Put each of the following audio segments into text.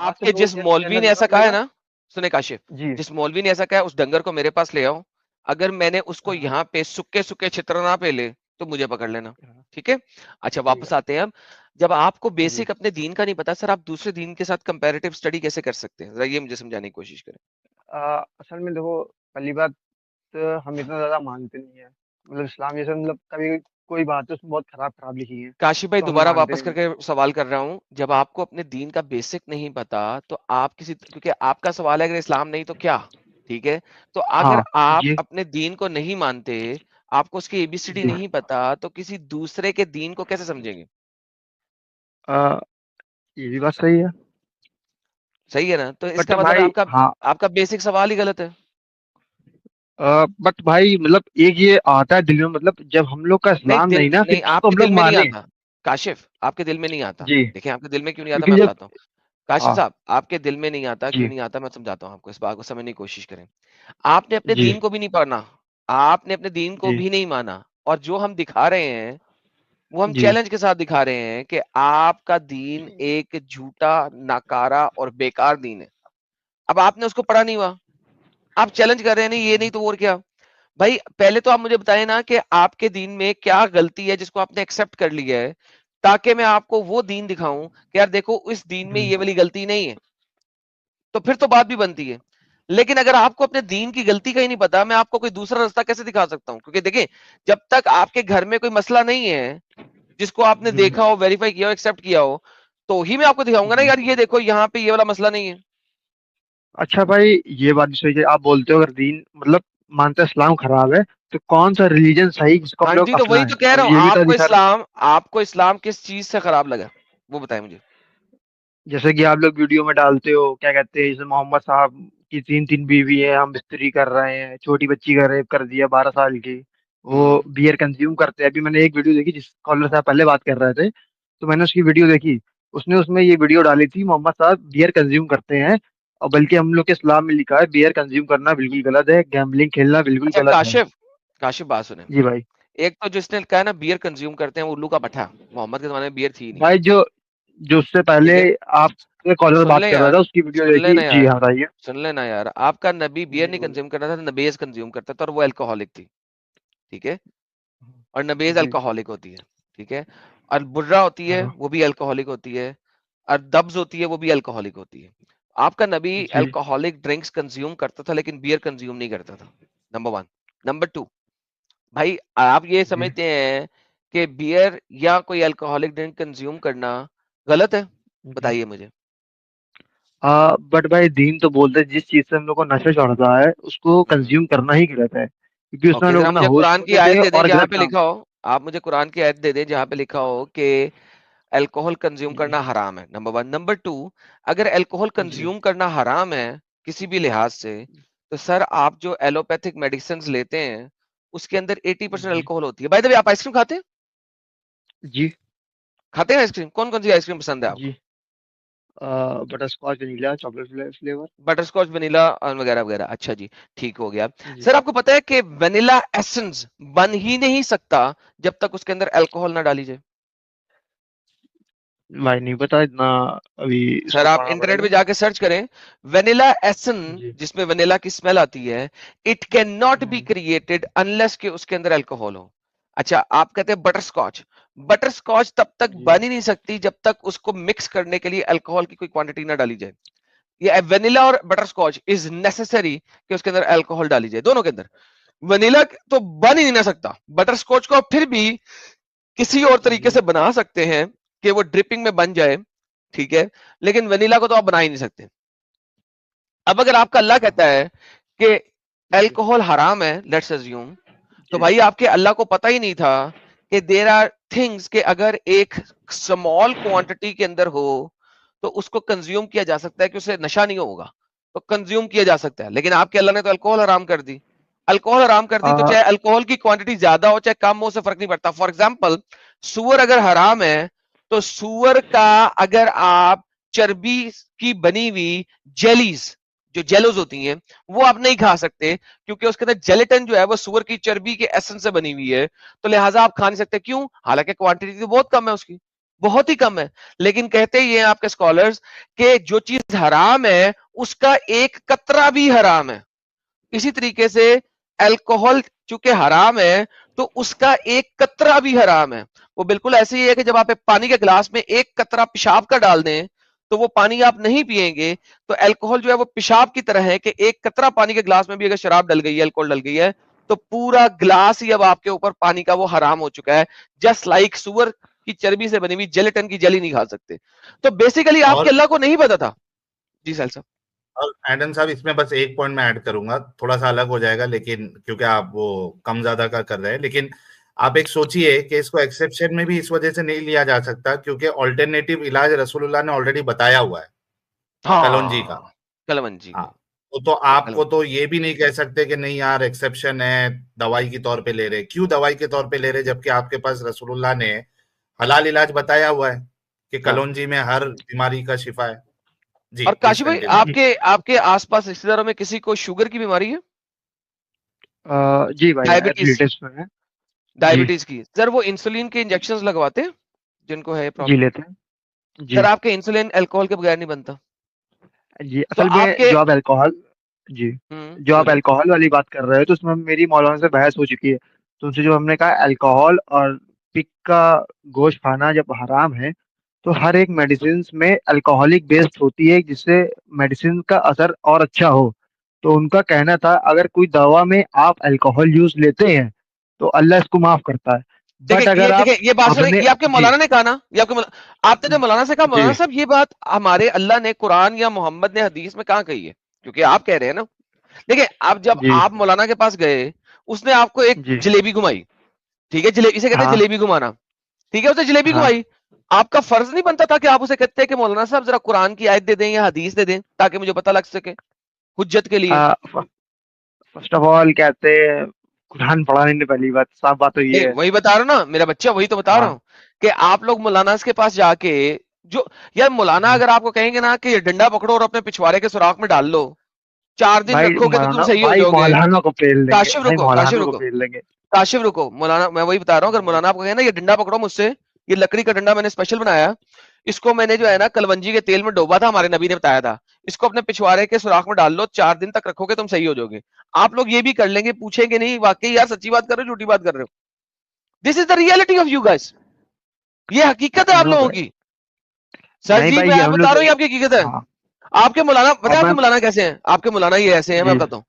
آپ سے کے لوگ جس مولوی نے ایسا کہا ہے نا، سنے کاشف، جی جس مولوی نے ایسا کہا ہے اس ڈنگر کو میرے پاس لے آؤ، اگر میں نے اس کو یہاں پہ سکے سکے چھتر نہ پہ لے تو مجھے پکڑ لینا، ٹھیک ہے؟ اچھا ٹھیک واپس آتے ہیں اب، جب آپ کو ہے جی بیسک اپنے دین کا نہیں پتا سر، آپ دوسرے دین کے ساتھ کمپیریٹیو اسٹڈی کیسے کر سکتے ہیں؟ ذرا یہ مجھے سمجھانے کی کوشش کریں۔ اصل میں دیکھو، پہلی بات ہم اتنا زیادہ مانتے نہیں ہیں، مطلب اسلام جیسے مطلب کبھی کوئی بات ہے اس میں بہت خراب خراب لکھی ہے کاشف بھائی تو ہم دوبارہ مانتے واپس نہیں کر ہیں۔ کے سوال کر رہا ہوں، جب آپ کو اپنے دین کا بیسک نہیں پتا تو آپ کسی، کیونکہ آپ کا سوال ہے اگر اسلام نہیں تو کیا، ٹھیک ہے؟ تو اگر ہاں آپ جی اپنے دین کو نہیں مانتے، آپ کو اس کی ABCD جی نہیں پتا، تو کسی دوسرے کے دین کو کیسے سمجھیں گے؟ یہ بھی بات صحیح ہے، صحیح ہے نا؟ تو اس بٹ کا مطلب بھائی ہاں آپ کا بیسک سوال ہی غلط ہے۔ بٹ بھائی مطلب ایک یہ آتا ہے دل میں، مطلب جب ہم لوگ کا نہیں اسلام دل نہیں نا پھر نہیں، کس آپ کو کے ہم دل لوگ میں نہیں مانیں؟ آتا کاشف، آپ کے دل میں نہیں آتا، جی دیکھیں آپ کے دل میں کیوں نہیں آتا میں کیونکہ جب بتاتا ہوں کاشف ہاں صاحب، آپ کے دل میں نہیں آتا، جی کیوں نہیں آتا میں سمجھاتا ہوں آپ کو، اس بات کو سمجھنے کی کوشش کریں۔ آپ نے اپنے جی دین کو بھی نہیں پڑھنا، آپ نے اپنے دین کو جی بھی نہیں مانا، اور جو ہم دکھا رہے ہیں وہ ہم جی چیلنج کے ساتھ دکھا رہے ہیں کہ آپ کا دین ایک جھوٹا، ناکارہ اور بیکار دین ہے۔ اب آپ نے اس کو پڑھا نہیں ہوا، آپ چیلنج کر رہے ہیں نہیں یہ نہیں تو اور کیا؟ بھائی پہلے تو آپ مجھے بتائیں نا کہ آپ کے دین میں کیا غلطی ہے جس کو آپ نے ایکسپٹ کر لیا ہے، تاکہ میں آپ کو وہ دین دکھاؤں کہ یار دیکھو اس دین میں یہ والی غلطی نہیں ہے، تو پھر تو بات بھی بنتی ہے۔ لیکن اگر آپ کو اپنے دین کی غلطی کا ہی نہیں پتا، میں آپ کو کوئی دوسرا راستہ کیسے دکھا سکتا ہوں؟ کیونکہ دیکھیں جب تک آپ کے گھر میں کوئی مسئلہ نہیں ہے جس کو آپ نے جی دیکھا ہو، ویریفائی کیا ہو، ایکسپٹ کیا ہو، تو ہی میں آپ کو دکھاؤں گا نا جی یار یہ دیکھو یہاں پہ یہ والا مسئلہ نہیں ہے۔ اچھا بھائی یہ بات بھی صحیح ہے، آپ بولتے ہو اگر دین مطلب مانتے اسلام خراب ہے تو کون سا ریلیجن صحیح جس کو ہم ہاں لوگ جی تو وہی اپنا ہے؟ تو کہہ رہا اب ہوں، یہ بھی تو دکھا رہا، آپ کو اسلام کس چیز سے خراب لگا وہ بتائیں مجھے۔ جیسے کہ آپ لوگ ویڈیو میں ڈالتے ہو کیا کہتے ہیں، جیسے محمد صاحب کی تین تین بیوی ہے، ہم بستری کر رہے ہیں، چھوٹی بچی کا ریپ کر دیا 12 سال کی، وہ ہوں بیئر کنزیوم کرتے ہیں۔ ابھی میں نے ایک ویڈیو دیکھی جس کالر صاحب پہلے بات کر رہے تھے، تو میں نے اس کی ویڈیو دیکھی، اس میں یہ ویڈیو ڈالی تھی محمد صاحب بیئر کنزیوم کرتے ہیں، اور بلکہ ہم لوگ کے اسلام میں لکھا ہے بیئر کنزیوم کرنا بالکل غلط ہے، گیمبلنگ کھیلنا بالکل اچھا غلط ہے۔ کاشف بات سنیں، جی بھائی، ایک تو جس نے کہا نا بیئر کنزیوم کرتے ہیں وہ الو کا پٹھا، محمد کے زمانے میں بیئر تھی ہی نہیں، بھائی جو اس سے ٹھیک پہلے ہے؟ آپ کے کالر سن بات لیں کر رہا یار، تھا اس کی ویڈیو سن دیکھی، لینا جی یار، ہاں بتائیے۔ سن لینا یار، آپ کا نبی بیئر جی نہیں بولے کنزیوم کرتا تھا، نبیز کنزیوم کرتا تھا، اور وہ الکوہولک تھی، ٹھیک ہے؟ اور نبیز جی الکوہولک ہوتی ہے، ٹھیک ہے؟ اور برا ہوتی ہے ہاں وہ بھی الکوہولک ہوتی ہے، اور دبز ہوتی ہے وہ بھی الکوہولک ہوتی ہے۔ آپ کا نبی جی الکوہولک ڈرنکس کنزیوم کرتا تھا لیکن بیئر کنزیوم نہیں کرتا تھا، نمبر 1۔ نمبر 2، بھائی آپ یہ جی سمجھتے ہیں کہ بیئر یا کوئی الکوہولک ڈرنک کنزیوم کرنا غلط ہے؟ جی بتائیے مجھے۔ بٹ بھائی دین تو بولتے ہیں جس چیز سے ہم لوگ کو نشہ چڑھتا ہے اس کو کنزیوم کرنا ہی غلط ہے، کیونکہ اس میں اوکے لوگ ذرا اپنا مجھے ہوش قرآن کھو کی دیتے آیت ہیں دے دیں اور جہاں غلط پہ کام۔ لکھا ہو، آپ مجھے قرآن کی آیت دے دیں جہاں پہ لکھا ہو کہ الکوہل کنزیوم جی کرنا حرام ہے، نمبر 1۔ نمبر 2، اگر الکوہل جی کنزیوم کرنا حرام ہے کسی بھی لحاظ سے، تو سر آپ جو ایلوپیتھک میڈیسنز لیتے ہیں اس کے اندر 80% جی الکوہل ہوتی ہے۔ بائی دا وے آپ آئس کریم کھاتے ہیں؟ جی کھاتے ہیں آئس کریم؟ کون کون سی آئس کریم پسند ہے آپ کو؟ جی butterscotch vanilla chocolate flavour. Butterscotch vanilla اور وغیرہ وغیرہ، اچھا جی ٹھیک ہو گیا۔ جی سر آپ کو پتا ہے کہ ونیلا ایسنس بن ہی نہیں سکتا جب تک اس کے اندر الکوہل نہ ڈالی جائے؟ بھائی نہیں پتا اتنا، ابھی اس سر کو آپ پڑھنا پڑے انٹرنیٹ گا۔ پہ جا کے سرچ کریں، وینیلا ایسن جی جس میں وینیلا کی اسمیل آتی ہے، اٹ کین ناٹ بی ہوں، کریٹڈ انلیس کہ اس کے اندر الکوہول ہو۔ اچھا آپ کہتے ہیں بٹر اسکاچ، بٹر اسکاچ تب تک جی بن ہی نہیں سکتی جب تک اس کو مکس کرنے کے لیے الکوہول کی کوئی کوانٹٹی نہ ڈالی جائے۔ یہ وینیلا اور بٹر اسکاچ از نیسیسری کہ اس کے اندر الکوہول ڈالی جائے، دونوں کے اندر۔ وینیلا تو بن ہی نہیں سکتا، بٹر اسکاچ کو پھر بھی کسی اور طریقے جی سے بنا سکتے ہیں کہ وہ ڈرپنگ میں بن جائے، ٹھیک ہے؟ لیکن وینیلا کو تو آپ بنا ہی نہیں سکتے۔ اب اگر آپ کا اللہ کہتا ہے کہ جی الکوہول حرام ہے، لیٹس اسیوم، تو جی بھائی آپ کے اللہ کو پتہ ہی نہیں تھا کہ دیر آر تھنگس کہ اگر ایک سمال کوانٹٹی کے اندر ہو تو اس کو کنزیوم کیا جا سکتا ہے کہ اسے نشہ نہیں ہوگا، تو کنزیوم کیا جا سکتا ہے۔ لیکن آپ کے اللہ نے تو الکوہول حرام کر دی، الکوہل حرام کر دی، تو چاہے الکوہل کی کوانٹٹی زیادہ ہو چاہے کم ہو، سے فرق نہیں پڑتا۔ فار ایگزامپل سور اگر حرام ہے تو سور کا اگر آپ چربی کی بنی ہوئی جیلیز جو جیلوز ہوتی ہیں وہ آپ نہیں کھا سکتے، کیونکہ اس کے اندر جیلیٹن جو ہے وہ سور کی چربی کے ایسن سے بنی ہوئی ہے، تو لہٰذا آپ کھا نہیں سکتے۔ کیوں؟ حالانکہ کوانٹٹی تو بہت کم ہے اس کی، بہت ہی کم ہے. لیکن کہتے یہ ہیں آپ کے اسکالرز کہ جو چیز حرام ہے اس کا ایک قطرہ بھی حرام ہے. اسی طریقے سے الکوہل چونکہ حرام ہے تو اس کا ایک قطرہ بھی حرام ہے. وہ بالکل ایسے ہی ہے کہ جب آپ پانی کے گلاس میں ایک قطرہ پیشاب کا ڈال دیں تو وہ پانی آپ نہیں پیئیں گے. تو الکوہل جو ہے وہ پیشاب کی طرح ہے کہ ایک قطرہ پانی کے گلاس میں بھی اگر شراب ڈل گئی ہے, الکوہل ڈل گئی ہے, تو پورا گلاس ہی اب آپ کے اوپر پانی کا وہ حرام ہو چکا ہے. جسٹ لائک سور کی چربی سے بنی ہوئی جیلیٹن کی جلی نہیں کھا سکتے. تو بیسیکلی آپ اور کے اللہ کو نہیں پتا تھا. جی سہیل صاحب. اور ایڈن صاحب اس میں بس ایک پوائنٹ میں ایڈ کروں گا, تھوڑا سا الگ ہو جائے گا لیکن کیونکہ آپ وہ کم زیادہ کا کر رہے ہیں, لیکن آپ ایک سوچئے کہ اس کو ایکسیپشن میں بھی اس وجہ سے نہیں لیا جا سکتا کیونکہ آلٹرنیٹو علاج رسول اللہ نے آلریڈی بتایا ہوا ہے, کلونجی کا. ہاں کلونجی ہاں, کا. تو آپ کو تو یہ بھی نہیں کہہ سکتے کہ نہیں یار ایکسیپشن ہے, دوائی کے طور پہ لے رہے. کیوں دوائی کے طور پہ لے رہے جبکہ آپ کے پاس رسول اللہ نے حلال علاج بتایا ہوا ہے کہ کلونجی میں ہر بیماری کا شفا ہے. جی اور پلیز کاشف بھائی کنٹینیو. آپ کے آس پاس رشتے داروں میں کسی کو شوگر کی بیماری ہے؟ جی بھائی ڈائبٹیز ایتھلیٹس میں ہے. جی ڈائبٹیز کی سر وہ انسولین کے انجیکشن لگواتے ہیں جن کو ہے جی پرابلم؟ لیتے ہیں سر جی. آپ کے انسولین الکوہل کے بغیر نہیں بنتا. جی تو اصل میں آپ کے جو آپ الکوہل جی جو آپ بولیے. الکوہل والی بات کر رہے ہیں تو اس میں میری مولانا سے بحث ہو چکی ہے. تو ان سے جو ہم نے کہا الکوہل اور پک کا گوشت کھانا جب حرام ہے تو ہر ایک میڈیسنز میں الکوہلک بیسڈ ہوتی ہے جس سے میڈیسن کا اثر اور اچھا ہو. تو ان کا کہنا تھا اگر کوئی دوا میں آپ الکوہل یوز لیتے ہیں تو اللہ اس کو معاف کرتا ہے. بٹ اگر آپ دیکھیں یہ بات سنیں, اپنے یہ آپ کے جی مولانا نے کہا نا, یہ آپ کے آپ نے جو مولانا سے کہا, جی مولانا صاحب یہ بات ہمارے اللہ نے قرآن یا محمد نے حدیث میں کہاں کہی ہے؟ کیونکہ آپ کہہ رہے ہیں نا. دیکھیں آپ جب جی آپ مولانا کے پاس گئے اس نے آپ کو ایک جی جلیبی گھمائی, ٹھیک ہے, اسے کہتے ہیں ہاں جلیبی گھمانا, ٹھیک ہے, اسے جلیبی ہاں گھمائی. آپ کا فرض نہیں بنتا تھا کہ آپ اسے کہتے ہیں کہ مولانا صاحب ذرا قرآن کی آیت دے دیں یا حدیث دے دیں تاکہ مجھے پتہ لگ سکے حجت کے لیے؟ فرسٹ آف آل کہتے ہیں قرآن پڑھا نہیں. پہلی بات صاف بات تو نہیں یہ ہے. وہی بتا رہا ہوں نا میرا بچہ, وہی تو بتا رہا ہاں ہوں کہ آپ لوگ مولانا کے پاس جا کے جو یار مولانا ہاں اگر آپ کو کہیں گے نا کہ یہ ڈنڈا پکڑو اور اپنے پچھوارے کے سوراخ میں ڈال لو, 4 دن بھائی رکھو گے تو تم مولانا صحیح ہو بھائی جاؤ گے. مولانا کو پھیل دیں گے. کاشف بھائی رکو, کاشف مولانا کو رکو, پھیل دیں گے. کاشف رکو. مولانا میں وہی بتا رہا ہوں, اگر مولانا آپ کو کہیں نا یہ ڈنڈا پکڑو مجھ سے, یہ لکڑی کا ڈنڈا میں نے اسپیشل بنایا, اس کو میں نے جو ہے نا کلونجی کے تیل میں ڈوبا تھا, ہمارے نبی نے بتایا تھا, اس کو اپنے پچھوارے کے سوراخ میں ڈال لو, 4 دن تک رکھو گے تم صحیح ہو جاؤ گے. آپ لوگ یہ بھی کر لیں گے, پوچھیں گے نہیں واقعی یار سچی بات کر رہے ہو جھوٹی بات کر رہے ہو. This is the reality of you guys, یہ حقیقت ہے آپ نو لوگوں بھائی کی. سر نہیں جی بھائی میں یہ آپ ہم بتا لوگ رہا ہوں یہ آپ کی حقیقت ہے. ہاں. آپ کے مولانا پتہ اب ہے آپ میں کے مولانا کیسے ہیں؟ آپ کے مولانا یہ ایسے ہیں, میں جی بتاتا ہوں.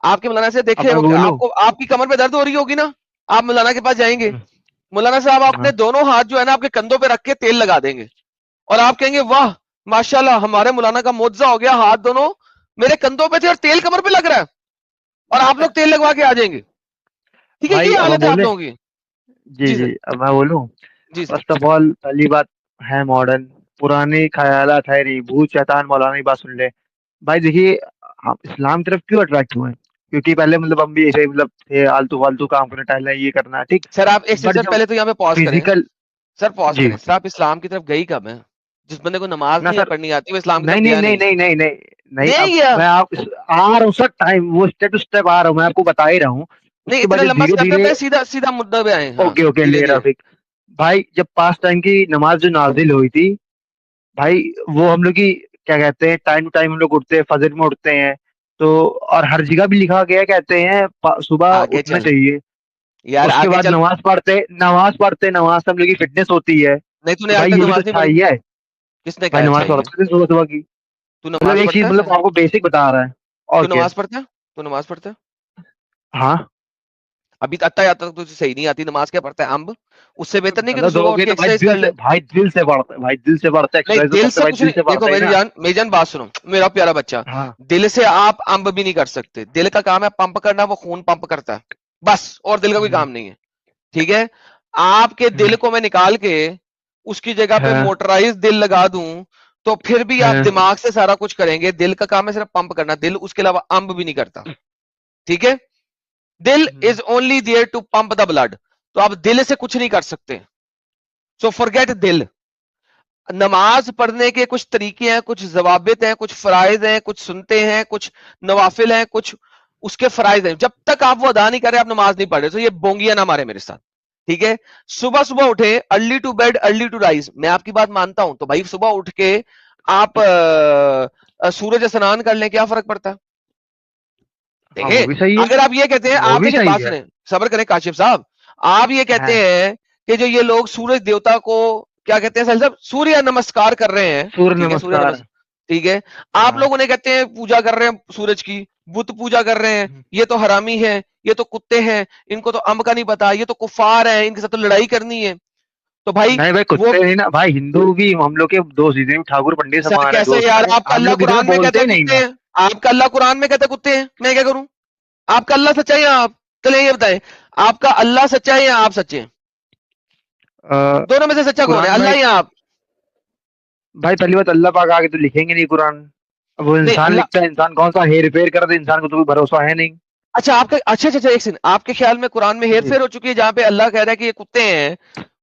آپ کے مولانا سے اب دیکھیں میں بولوں. آپ کو آپ کی کمر پہ درد ہو رہی ہوگی نا, آپ مولانا کے پاس جائیں گے, مولانا صاحب آپ ہاں اپنے دونوں ہاتھ جو ہے نا آپ کے کندھوں پہ رکھ کے تیل لگا دیں گے اور آپ کہیں گے واہ ماشاءاللہ ہمارے مولانا کا معجزہ ہو گیا, ہاتھ دونوں میرے کندھوں پہ تھے اور تیل کمر پہ لگ رہا ہے, اور آپ لوگ تیل لگوا کے آ جائیں گے. ٹھیک ہے, بھائی یہ اب حالت ہے آپ بولے لوگوں کی. جی جی جی سر. اب میں بولوں. جی سر. فرسٹ آف آل پہلی بات ہے ماڈرن پرانے خیالات ہے نہیں, بھوت شیطان مولانا کی بات سن لے. بھائی دیکھیے ہم اسلام طرف کیوں اٹریکٹ ہوئے ہیں, کیونکہ پہلے مطلب ہم بھی ایسے مطلب تھے آلتو فالتو کام کرنا, ٹہلنا, یہ کرنا, ٹھیک. سر آپ ایک بٹ سر جب پہلے تو یہاں پہ پاز کریں, فزیکل سر پاز جی کریں. سر آپ اسلام کی طرف گئی کب ہے؟ جس بندے کو نماز نہ نہیں سر, پڑھنی آتی وہ اسلام کی نہیں طرف نہیں گیا نہیں نہیں. نہیں نہیں نہیں نہیں. اب نہیں گیا. میں آپ آ رہا ہوں سر, ٹائم وہ اسٹیپ ٹو اسٹیپ آ رہا ہوں, میں آپ کو بتا ہی رہا ہوں. اس نہیں کے بعد اتنا جب لمبا دھیرے اسٹیپ دھیرے کرتے ہیں, سیدھا سیدھا مدعا پہ آئے. ہاں اوکے اوکے دھیرے لے دھیرے. رفیق بھائی, جب 5 ٹائم کی نماز جو نازل ہوئی تھی بھائی, وہ ہم لوگ کی کیا کہتے ہیں ٹائم ٹو ٹائم ہم لوگ اٹھتے ہیں, فجر میں اٹھتے ہیں تو, اور ہر جگہ بھی لکھا گیا کہتے ہیں صبح آگے اٹھنا چل چاہیے. یار اس کے آگے بعد چل. نماز سے ہم لوگ کی فٹنس ہوتی ہے. نہیں تو نے تو آج بھائی تک یہ بھی تو نماز نہیں اچھا پڑھی. ہی ہے. کس نے کہا بھائی نماز اچھا ہی ہے؟ پڑھتے تھے صبح صبح کی, تو مطلب نماز ایک چیز پڑھتا مطلب ہے؟ آپ کو بیسک بتا رہا ہے. اور تو کیا. نماز پڑھتا ہے؟ تو نماز پڑھتا ہے؟ ہاں ابھی تک یا تک تجھے صحیح نہیں آتی, نماز کیا پڑھتا ہے؟ امب. اس سے بہتر نہیں کہ تو غلط صبح ہو اٹھ گیا کے تو ایکسرسائز کر لے. بھائی دل سے پڑھتا ہے, بھائی دل سے پڑھتا ہے, نہیں ایکسرسائز تو دل کرتا سے ہے, بھائی کچھ دل نہیں, سے دیکھو پڑھتا ہے نا. میری جان بات سنو میرا پیارا بچہ, ہاں دل سے آپ امب بھی نہیں کر سکتے. دل کا کام ہے پمپ کرنا, وہ خون پمپ کرتا ہے بس, اور دل کا کوئی ہوں، کام نہیں ہے. ٹھیک ہے, آپ کے ہوں، دل کو میں نکال کے اس کی جگہ پہ ہاں موٹرائز دل لگا دوں تو پھر بھی آپ ہاں دماغ سے سارا کچھ کریں گے. دل کا کام ہے صرف پمپ کرنا, دل اس کے علاوہ امب بھی نہیں کرتا. ٹھیک ہے, دل ہوں، is only there to pump the blood. تو آپ دل سے کچھ نہیں کر سکتے. سو فارگیٹ دل. نماز پڑھنے کے کچھ طریقے ہیں, کچھ ضوابط ہیں, کچھ فرائض ہیں, کچھ سنتے ہیں, کچھ نوافل ہیں, کچھ اس کے فرائض ہیں. جب تک آپ وہ ادا نہیں کریں آپ نماز نہیں پڑھ رہے. تو یہ بونگیاں نہ مارے میرے ساتھ. ٹھیک ہے, صبح صبح اٹھے, early to bed early to rise, میں آپ کی بات مانتا ہوں, تو بھائی صبح اٹھ کے آپ سورج اسنان کر لیں, کیا فرق پڑتا ہے؟ ہاں وہ بھی دیکھیں, صحیح ہے, اگر آپ یہ کہتے ہیں, وہ آپ بھی دیکھیں بات صحیح ہے. سنیں, صبر کریں کاشف صاحب, آپ یہ کہتے ہاں, ہیں کہ جو یہ لوگ سورج دیوتا کو کیا کہتے ہیں سہیل صاحب, سوریہ نمسکار کر رہے ہیں, سورج ٹھیک ہے, سوریہ نمسکار. نمسکار, ٹھیک ہے, آپ ہاں, لوگ انہیں کہتے ہیں پوجا کر رہے ہیں سورج کی, بت پوجا کر رہے ہیں, یہ تو حرامی ہے, یہ تو کتے ہیں, ان کو تو امر کا نہیں پتا, یہ تو کفار ہیں, ان کے ساتھ تو لڑائی کرنی ہے. تو بھائی نہیں بھائی وہ کتے نہیں نا بھائی, ہندو بھی ہم لوگ کے دوست ہی ہیں, ٹھاکر پنڈت سر ہمارے کیسے دوست یار, ہیں, آپ کا ہم اللہ لوگ اتنا قرآن میں کہتا بولتے ہے ہی نہیں کتے نا. ہیں, آپ کا اللہ قرآن میں کہتا ہے کتے ہیں, میں کیا کروں؟ آپ کا اللہ سچا ہے یا آپ, چلے یہ بتائیں, آپ کا اللہ سچا ہے یا آپ سچے ہیں؟ دونوں میں سے سچا کون ہے, قرآن میں اللہ یا آپ؟ بھائی پہلی بات اللہ پاک آگے تو لکھیں گے نہیں قرآن, اب وہ نہیں انسان اللہ, لکھتا ہے, انسان کون سا ہیر پھیر کرتا ہے, انسان کو تو کوئی بھروسہ ہے نہیں. اچھا آپ کا, اچھا ایک سن, آپ کے خیال میں قرآن میں ہیر جی, پھیر ہو چکی ہے, جہاں پہ اللہ کہہ رہا ہے کہ یہ کتے ہیں,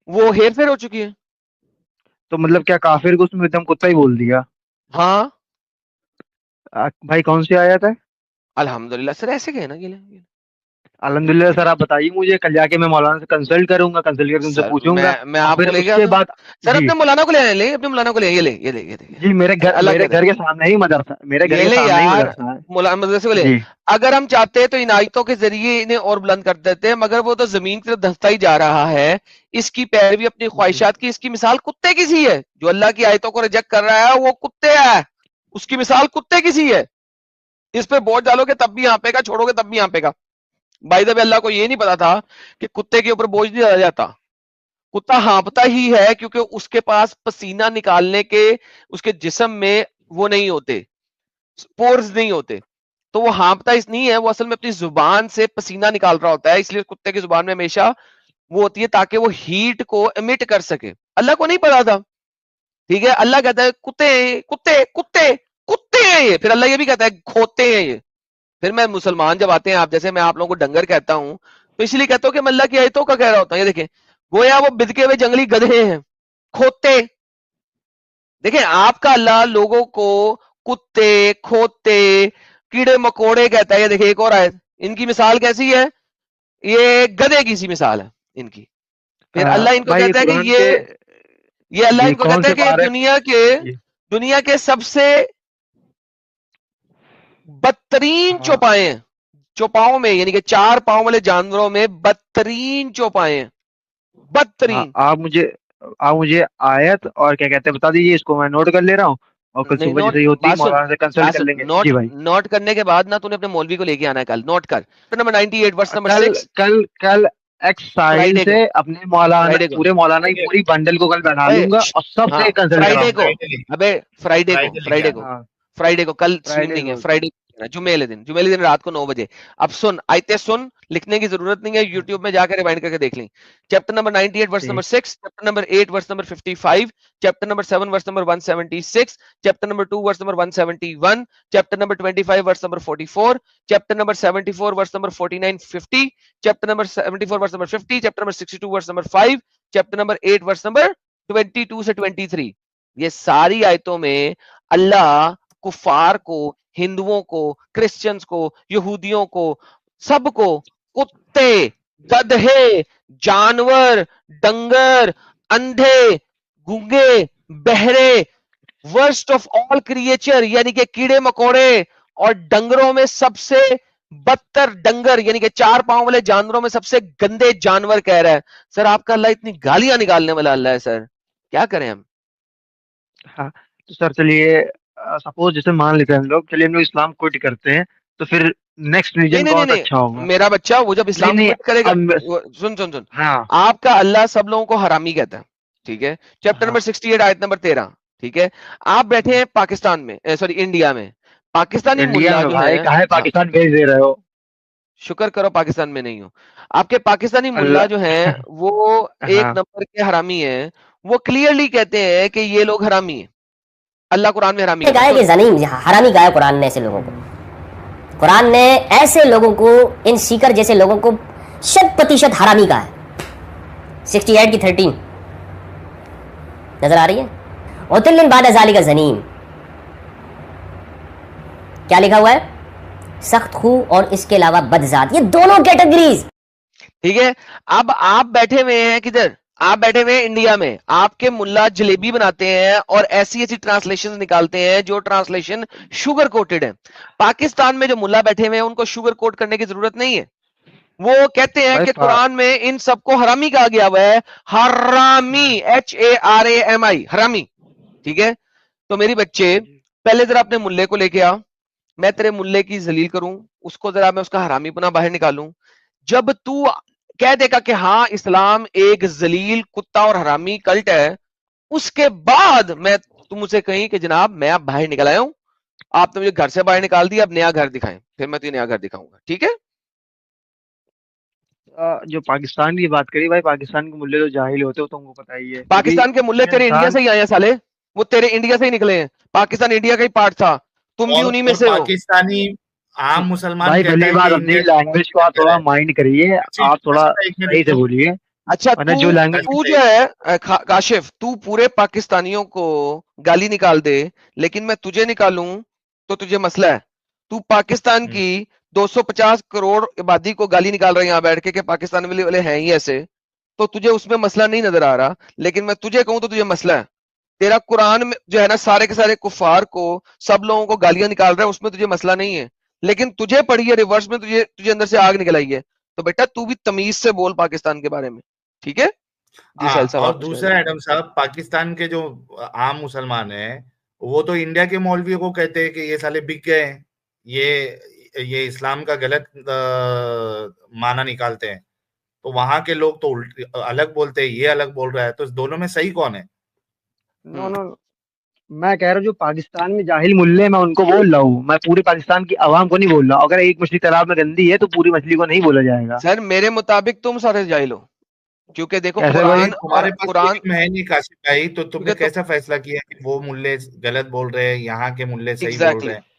وہ ہیر پھیر ہو چکی ہے؟ تو مطلب کیا کافر کو اس میں ایک دم کتا ہی بول دیا؟ ہاں بھائی کون سی آیت ہے؟ الحمدللہ سر, ایسے کہنا الحمدللہ سر آپ بتائیے مجھے, کل جا کے میں مولانا سے کنسلٹ کروں گا, کنسلٹ کر کے ان سے سر, پوچھوں گا, میں اور آپ کو پھر لے اس کے کے آتا ہوں بعد. سر, جی اپنے مولانا کو لے, اپنے مولانا کو لے, یہ لے جی, اللہ میرے کہتے گھر ہیں, کے سامنے ہی مدرسہ, میرے گھر لے کے لے سامنے ہی یار, مدرسہ ہے. مولانا مدرسے کو لے. جی اگر ہم چاہتے ہیں تو ان آیتوں کے ذریعے انہیں اور بلند کر دیتے ہیں, مگر وہ تو زمین کی طرف دھستا ہی جا رہا ہے, اس کی پیروی اپنی جی خواہشات کی, اس کی مثال کتے کی سی ہے, جو اللہ کی آیتوں کو ریجیکٹ کر رہا ہے وہ کتے ہے, اس کی مثال کتے کی سی ہے, اس پہ بوجھ ڈالو گے تب بھی یہاں پہ گا, چھوڑو گے تب بھی یہاں پہ گا. بھائی جب اللہ کو یہ نہیں پتا تھا کہ کتے کے اوپر بوجھ نہیں ڈالا جاتا, کتا ہانپتا ہی ہے کیونکہ اس کے پاس پسینہ نکالنے کے اس کے جسم میں وہ نہیں ہوتے, پورز نہیں ہوتے, تو وہ ہانپتا اس نہیں ہے, وہ اصل میں اپنی زبان سے پسینہ نکال رہا ہوتا ہے, اس لیے کتے کی زبان میں ہمیشہ وہ ہوتی ہے تاکہ وہ ہیٹ کو امٹ کر سکے. اللہ کو نہیں پتا تھا, ٹھیک ہے, اللہ کہتا ہے کتے کتے کتے کتے ہیں یہ, پھر اللہ یہ بھی کہتا ہے کھوتے ہیں یہ. پھر میں مسلمان جب آتے ہیں, آپ جیسے میں آپ لوگوں کو ڈنگر کہتا ہوں, تو اس لیے کہتا ہوں کہ میں اللہ کی آیتوں کا کہہ رہا ہوتا ہوں. یہ دیکھیں, گویا وہ بدکے ہوئے جنگلی گدھے ہیں, کھوتے. دیکھیں آپ کا اللہ لوگوں کو کتے, کھوتے, کیڑے مکوڑے کہتا ہے. یہ دیکھیں ایک اور آیت, ان کی مثال کیسی ہے, یہ گدھے کی سی مثال ہے ان کی. پھر اللہ ان کو بھائی کہتا ہے کہ قرآن کے یہ اللہ جی ان کو کون کہتا ہے سے کہ بارے جی دنیا کے سب سے بدترین ہاں چوپائے ہیں, چوپاؤں میں, یعنی کہ 4 پاؤں والے جانوروں میں بدترین چوپائے ہیں, ہاں, بدترین. آپ مجھے آیت اور کیا کہتے ہیں بتا دیجیے, اس کو میں نوٹ کر لے رہا ہوں, اور کل نہیں صبح نوٹ, جیسے ہی ہوتی ہے بات سن, مولانا سے کنسلٹ کر لیں گے. جی بھائی, نوٹ کرنے کے بعد نا تو نے اپنے مولوی کو لے کے آنا ہے کل, نوٹ کر. نمبر 98 ورس نمبر کل 6 کل کل ایکس سائل فرائیڈے سے کو, اپنے مولانا فرائیڈے کو, پورے مولانا کی پوری بنڈل کو کل بنا اے لوں گا, اور سب ہاں سے کنسلٹ فرائیڈے کراؤں گا. کو, ابے فرائیڈے کو, لے کے فرائیڈے آنا. کو, ہاں فرائیڈے کو, کل سٹریم فرائیڈے نہیں ہے, کو. فرائیڈے جمعے دن رات کو 9 بجے. اب سن آیتیں سن, لکھنے کی ضرورت نہیں ہے, یوٹیوب میں جا کے ریوائنڈ کر کے دیکھ لیں. Chapter number 98 verse number 6, chapter number 8 verse number 55, chapter number 7 verse number 176, chapter number 2 verse number 171, chapter number 25 verse number 44, chapter number 74 verse number 49 50, chapter number 74 verse number 50, chapter number 62 verse number 5, chapter number 8 verse number 22 سے 23. یہ ساری آیتوں میں اللہ کفار کو, ہندوؤں کو, Christians کو, یہودیوں کو, سب کو کتے, گدھے, جانور, ڈنگر, اندھے, گونگے, بہرے, ورسٹ آف آل کریچر یعنی کہ کیڑے مکوڑے, اور ڈنگروں میں سب سے بدتر ڈنگر یعنی کہ 4 پاؤں والے جانوروں میں سب سے گندے جانور کہہ رہا ہے. سر آپ کا اللہ اتنی گالیاں نکالنے والا اللہ ہے سر, کیا کریں ہم؟ ہاں تو سر چلیے, سپوز جیسے مان لیتے ہیں ہم لوگ, چلیے ہم لوگ اسلام کوئٹ کرتے ہیں, تو پھر نیکسٹ نہیں ریجن نہیں نہیں کون سا اچھا ہوگا؟ نہیں, میرا بچہ وہ جب نہیں اسلام نہیں کوئٹ کرے گا, اب سن سن سن, ہاں آپ کا اللہ سب لوگوں کو حرامی کہتا ہے, ٹھیک ہے, چیپٹر ہاں نمبر 68 آیت نمبر 13, ٹھیک ہے. آپ بیٹھے ہیں پاکستان میں, سوری انڈیا میں, پاکستانی انڈیا ملا میں جو بھائی ہے, کہاں ہاں پاکستان بھیج دے رہے ہو؟ شکر کرو پاکستان میں نہیں ہو. آپ کے پاکستانی ملا جو اللہ ہیں وہ ایک ہاں نمبر کے حرامی ہیں, وہ کلیئرلی کہتے ہیں کہ یہ لوگ حرامی ہیں, اللہ قرآن میں حرامی کہتا ہے. کہ زنیم حرامی کہا ہے قرآن نے ایسے لوگوں کو, قرآن نے ایسے لوگوں کو, ان سیکر جیسے لوگوں کو 100% حرامی کہا ہے. 68 کی 13 نظر آ رہی ہے. عتل بعد ذالک زنیم, کیا لکھا ہوا ہے؟ سخت خو اور اس کے علاوہ بدذات, یہ دونوں کیٹیگریز. ٹھیک ہے. اب آپ بیٹھے ہوئے ہیں کدھر؟ آپ بیٹھے ہوئے ہیں انڈیا میں. آپ کے ملا جلیبی بناتے ہیں اور ایسی ایسی ٹرانسلیشن نکالتے ہیں جو ٹرانسلیشن شوگر کوٹڈ ہے. پاکستان میں جو ملا بیٹھے ہوئے ہیں ان کو شوگر کوٹ کرنے کی ضرورت نہیں ہے. وہ کہتے ہیں بھائی کہ قرآن میں ان سب کو حرامی کہا گیا ہوا ہے. حرامی, HARAMI, حرامی. ٹھیک ہے. تو میری بچے پہلے ذرا اپنے ملے کو لے کے آ, میں تیرے ملے کی ذلیل کروں, اس کو ذرا میں اس کا حرامی پنا باہر نکالوں. جب تو کہہ دے گا کہ ہاں اسلام ایک ذلیل کتا اور حرامی کلٹ ہے, اس کے بعد میں تم مجھ سے کہیں کہ جناب میں اب باہر نکل آیا ہوں, آپ نے مجھے گھر سے باہر نکال دیا, اب نیا گھر دکھائیں, پھر میں تجھے نیا گھر دکھاؤں گا. ٹھیک ہے. جو پاکستان کی بات کری بھائی, پاکستان کے ملے جو جاہل ہوتے ہو تم کو پتہ ہی ہے, پاکستان کے ملے تیرے انڈیا سے ہی آئے ہیں سالے, وہ تیرے انڈیا سے ہی نکلے ہیں. پاکستان انڈیا کا ہی پارٹ تھا, تم بھی انہی میں اور سے ہو. پاکستانی عام مسلمان بھائی کہتا پہلی ہے بات کہ اپنی انڈیا لینگویج کو آپ تھوڑا مائنڈ کریے, آپ تھوڑا صحیح سے بولیے. اچھا جو لینگویج تو جو ہے کاشف, تو پورے پاکستانیوں کو گالی نکال دے, لیکن میں تجھے نکالوں تو تجھے مسئلہ ہے. تو پاکستان کی 250 کروڑ آبادی کو گالی نکال رہے ہیں یہاں بیٹھ کے کہ پاکستان والے ہیں ہی ایسے, تو تجھے اس میں مسئلہ نہیں نظر آ رہا, لیکن میں تجھے کہوں تو تجھے مسئلہ ہے. تیرا قرآن میں جو ہے نا سارے کے سارے کفار کو, سب لوگوں کو گالیاں نکال رہا ہے, اس میں تجھے مسئلہ نہیں ہے, لیکن تجھے پڑھی ہے ریورس میں, تجھے اندر سے آگ نکل آئی ہے. تو بیٹا تو بھی تمیز سے بول پاکستان کے بارے میں. ٹھیک ہے جی ساحل صاحب. اور آپ دوسرا ایڈم صاحب, پاکستان کے جو عام مسلمان ہیں وہ تو انڈیا کے مولویوں کو کہتے ہیں کہ یہ سالے بک گئے ہیں, یہ اسلام کا غلط معنی نکالتے ہیں. تو وہاں کے لوگ تو الگ بولتے ہیں, یہ الگ بول رہا ہے, تو اس دونوں میں صحیح کون ہے؟ نو نو میں کہہ رہا ہوں جو پاکستان میں جاہل ملے میں ان کو بول رہا ہوں, میں پورے پاکستان کی عوام کو نہیں بول رہا. اگر ایک مچھلی تالاب میں گندی ہے تو پوری مچھلی کو نہیں بولا جائے گا. سر میرے مطابق تم سارے جاہل ہو, کیونکہ دیکھو کیسے بھائی؟ قرآن اور تمہارے پاس قرآن, علم ہے نہیں کاشف بھائی, تو تم نے کیونکہ کیسا فیصلہ کیا کہ وہ ملے غلط بول رہے ہیں, یہاں کے ملے صحیح بول ایگزیکٹلی رہے ہیں؟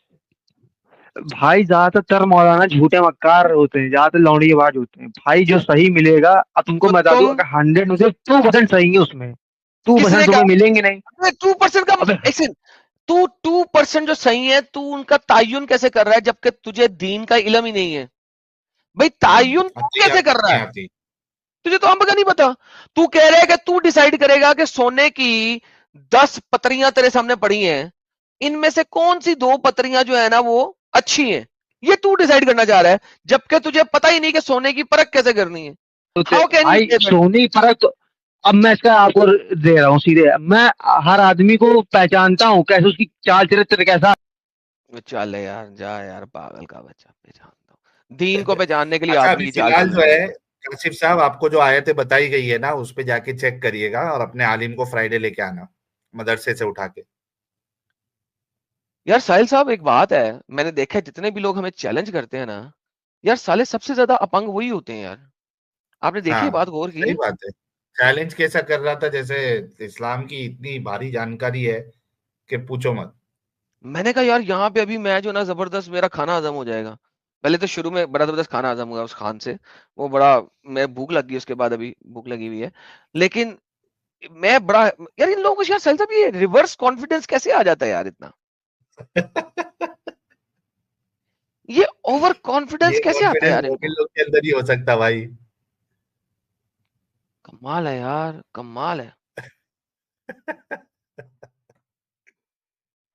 بھائی زیادہ تر مولانا جھوٹے مکار ہوتے ہیں, زیادہ تر لونڈی آواز ہوتے ہیں. بھائی جو صحیح ملے گا, اب تم کو تو بتا دوں تم اگر 100 میں سے 2% صحیح ہے, اس میں کس نے 2% تمہیں کہا ملیں گے نہیں. 2% کا ابے ایک سیکنڈ, تو 2% جو صحیح ہے تو ان کا تعین کیسے کر رہا ہے جبکہ تجھے دین کا علم ہی نہیں ہے؟ بھائی تعین تو کیسے کر رہا ہے؟ تجھے تو ہم کا نہیں پتا. تو کہہ رہے کہ تو ڈیسائیڈ کرے گا کہ سونے کی 10 پتریاں تیرے سامنے پڑی ہیں, ان میں سے کون سی 2 پتریاں جو ہے نا وہ اچھی ہیں, یہ تو ڈیسائیڈ کرنا چاہ رہا ہے, جبکہ تجھے پتا ہی نہیں کہ سونے کی پرکھ کیسے کرنی ہے. ہاؤ کین یو بھائی سے دیٹ؟ سونی فرق تو اب میں اس کا آپ کو دے رہا ہوں سیدھے, میں ہر آدمی کو پہچانتا ہوں کیسے اس کی چال چرتر کیسا. چل یار جا یار, پاگل کا بچہ, پہچانتا ہوں. دین کو پہچاننے کے لیے اچھا آدمی ابھی کی فی چال الحال چلنا جو ہے چاہیے. کاشف صاحب, آپ کو جو آیتیں بتائی گئی ہے نا اس پہ جا کے چیک کریے گا, اور اپنے عالم کو فرائیڈے لے کے آنا مدرسے سے اٹھا کے. یار ساحل صاحب ایک بات ہے, میں نے دیکھا ہے جتنے بھی لوگ ہمیں چیلنج کرتے ہیں نا یار, سالے سب سے زیادہ اپنگ وہی ہوتے ہیں یار. آپ نے دیکھی ہاں بات غور کی؟ صحیح بات ہے. چیلنج کیسا کر رہا تھا جیسے اسلام کی اتنی بھاری جانکاری ہے کہ پوچھو مت. میں نے کہا یار یہاں پہ ابھی میں جو نا زبردست میرا کھانا ہضم ہو جائے گا. پہلے تو شروع میں بڑا زبردست کھانا ہضم ہوا اس خان سے, وہ بڑا میں بھوک لگ گئی, اس کے بعد ابھی بھوک لگی ہوئی ہے. لیکن میں بڑا یار ان لوگوں کو یار ساحل صاحب یہ ریورس کانفیڈنس کیسے آ جاتا ہے یار اتنا, یہ اوور کانفیڈنس یہ کیسے آتا ہے کانفیڈنس یار ان مومن کو؟ لوگ کے اندر ہی ہو سکتا بھائی. کمال ہے یار, کمال ہے.